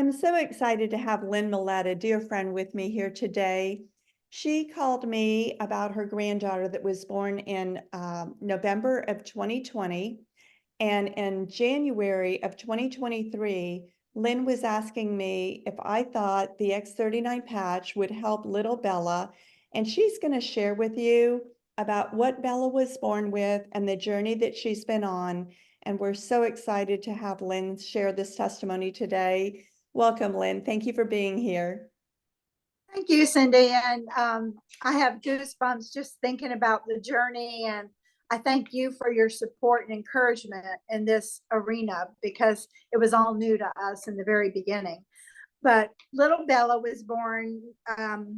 I'm so excited to have Lynn Millette, a dear friend, with me here today. She called me about her granddaughter that was born in November of 2020. And in January of 2023, Lynn was asking me if I thought the X39 patch would help little Bella. And she's going to share with you about what Bella was born with and the journey that she's been on. And we're so excited to have Lynn share this testimony today. Welcome, Lynn. Thank you for being here. Thank you, Cindy. And I have goosebumps just thinking about the journey. And I thank you for your support and encouragement in this arena because it was all new to us in the very beginning. But little Bella was born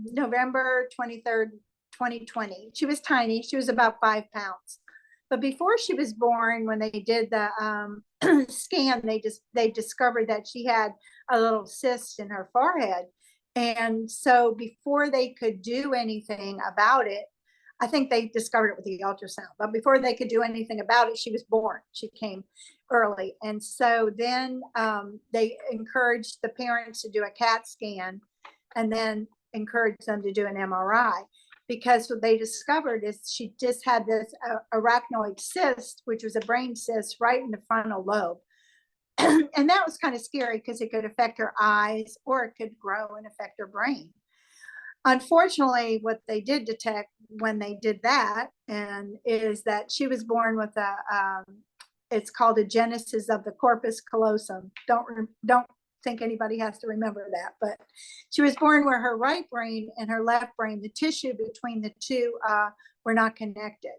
November 23rd, 2020. She was tiny. She was about 5 pounds. But before she was born, when they did the scan, they discovered that she had a little cyst in her forehead. And so before they could do anything about it, I think they discovered it with the ultrasound, but before they could do anything about it, she was born. She came early. And so then they encouraged the parents to do a CAT scan and then encouraged them to do an MRI, because what they discovered is she just had this arachnoid cyst, which was a brain cyst right in the frontal lobe. And that was kind of scary because it could affect her eyes or it could grow and affect her brain. Unfortunately, what they did detect when they did that and is that she was born with it's called a genesis of the corpus callosum. Don't think anybody has to remember that, but she was born where her right brain and her left brain, the tissue between the two were not connected.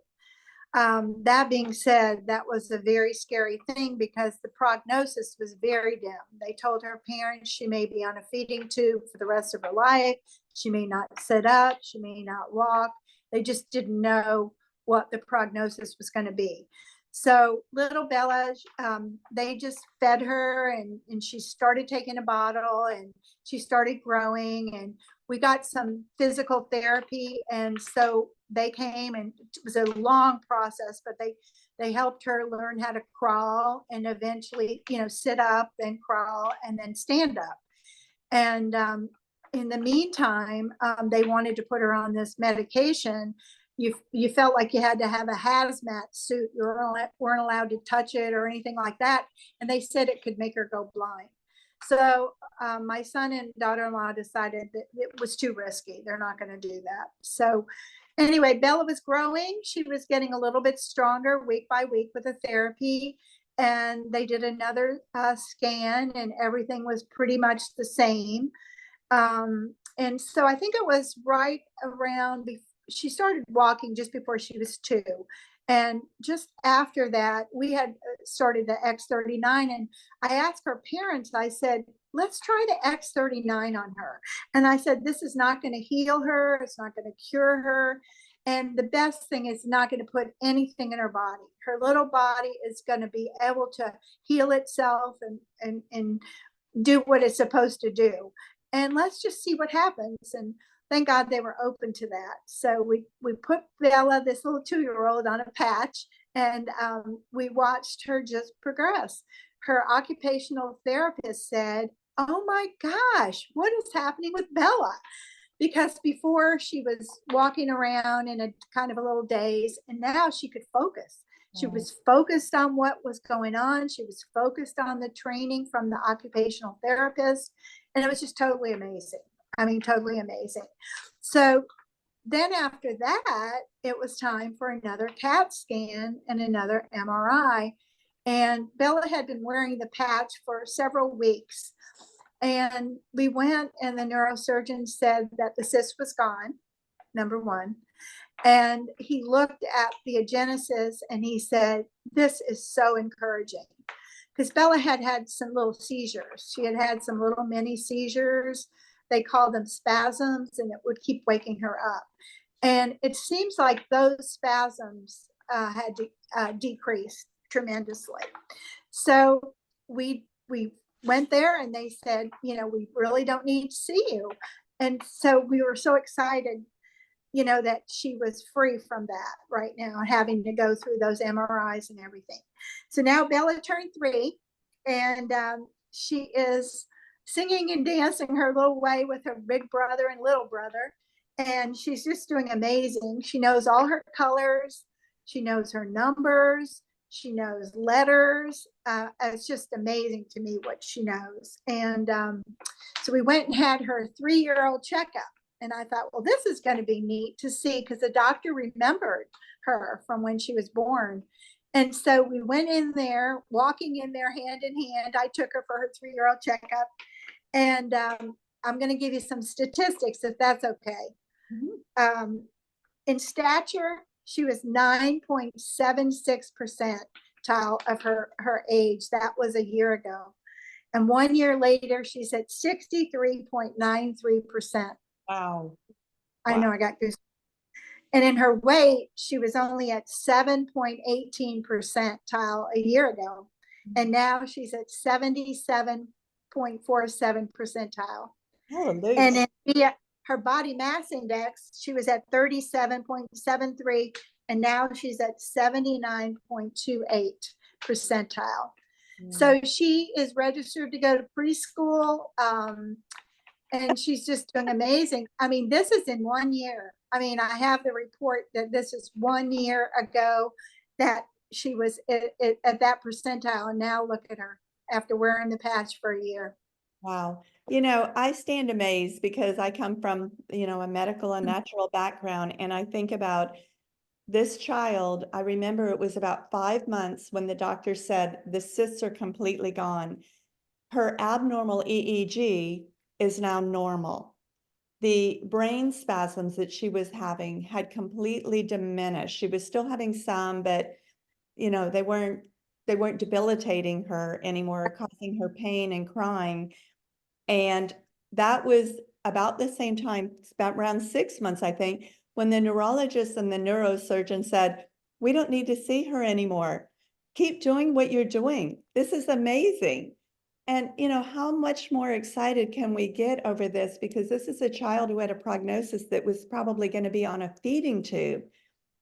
That being said, that was a very scary thing because the prognosis was very dim. They told her parents she may be on a feeding tube for the rest of her life. She may not sit up. She may not walk. They just didn't know what the prognosis was going to be. So little Bella, they just fed her and she started taking a bottle and she started growing, and we got some physical therapy. And so they came, and it was a long process, but they helped her learn how to crawl and eventually, sit up and crawl and then stand up. And in the meantime, they wanted to put her on this medication. You felt like you had to have a hazmat suit. You weren't allowed to touch it or anything like that. And they said it could make her go blind. So my son and daughter-in-law decided that it was too risky. They're not going to do that. So anyway, Bella was growing. She was getting a little bit stronger week by week with the therapy. And they did another scan and everything was pretty much the same. And so I think it was right around, she started walking just before she was 2. And just after that, we had started the X39. And I asked her parents, I said, let's try the X39 on her. And I said, this is not going to heal her. It's not going to cure her. And the best thing is not going to put anything in her body. Her little body is going to be able to heal itself and do what it's supposed to do. And let's just see what happens. And thank God they were open to that. So we put Bella, this little 2-year-old, on a patch, and we watched her just progress. Her occupational therapist said, oh my gosh, what is happening with Bella? Because before she was walking around in a kind of a little daze, and now she could focus. She was focused on what was going on. She was focused on the training from the occupational therapist. And it was just totally amazing. I mean, totally amazing. So then after that, it was time for another CAT scan and another MRI. And Bella had been wearing the patch for several weeks. And we went, and the neurosurgeon said that the cyst was gone, number one. And he looked at the agenesis and he said, this is so encouraging. Because Bella had some little seizures. She had some little mini seizures. They called them spasms, and it would keep waking her up. And it seems like those spasms had decreased tremendously. So we went there and they said, we really don't need to see you. And so we were so excited, that she was free from that right now, having to go through those MRIs and everything. So now Bella turned 3, and she is singing and dancing her little way with her big brother and little brother. And she's just doing amazing. She knows all her colors. She knows her numbers. She knows letters. It's just amazing to me what she knows. And so we went and had her 3-year-old checkup. And I thought, well, this is going to be neat to see because the doctor remembered her from when she was born. And so we went in there, walking in there hand in hand. I took her for her 3-year-old checkup. And I'm going to give you some statistics if that's okay. Mhm. In stature, she was 9.76 percentile of her age. That was a year ago. And 1 year later, she's at 63.93%. Wow. I know I got goosebumps. And in her weight, she was only at 7.18 percentile a year ago. And now she's at 77.47 percentile. And Hallelujah. in her body mass index, she was at 37.73, and now she's at 79.28 percentile. So she is registered to go to preschool, and she's just doing amazing. I mean, this is in 1 year. I mean, I have the report that this is 1 year ago that she was at that percentile, and now look at her after wearing the patch for a year. Wow. You know, I stand amazed because I come from, a medical and natural background. And I think about this child. I remember it was about 5 months when the doctor said the cysts are completely gone. Her abnormal EEG is now normal. The brain spasms that she was having had completely diminished. She was still having some, but they weren't debilitating her anymore, causing her pain and crying. And that was about the same time, about around 6 months, I think, when the neurologist and the neurosurgeon said, we don't need to see her anymore. Keep doing what you're doing. This is amazing. And, how much more excited can we get over this? Because this is a child who had a prognosis that was probably going to be on a feeding tube.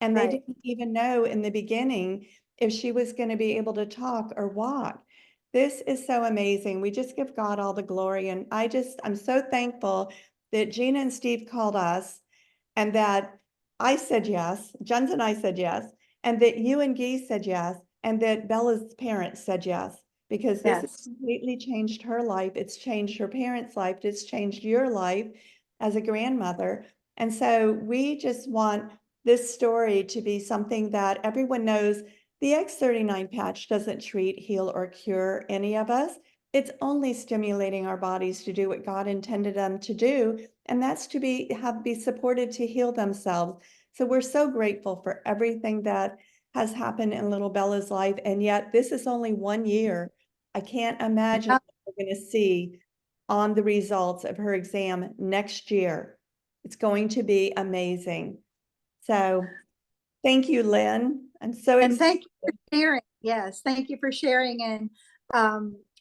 And they Right. didn't even know in the beginning if she was going to be able to talk or walk. This is so amazing. We just give God all the glory. And I'm so thankful that Gina and Steve called us and that I said yes, Jens and I said yes, and that you and Guy said yes, and that Bella's parents said yes, because this has Yes. completely changed her life. It's changed her parents' life. It's changed your life as a grandmother. And so we just want this story to be something that everyone knows. The X39 patch doesn't treat, heal, or cure any of us. It's only stimulating our bodies to do what God intended them to do, and that's to be supported to heal themselves. So we're so grateful for everything that has happened in little Bella's life, and yet this is only 1 year. I can't imagine what we're going to see on the results of her exam next year. It's going to be amazing. So thank you, Lynn. I'm so And excited. thank you for sharing. Yes, thank you for sharing. And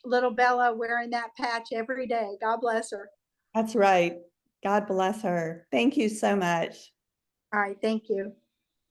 little Bella wearing that patch every day. God bless her. That's right. God bless her. Thank you so much. All right, thank you.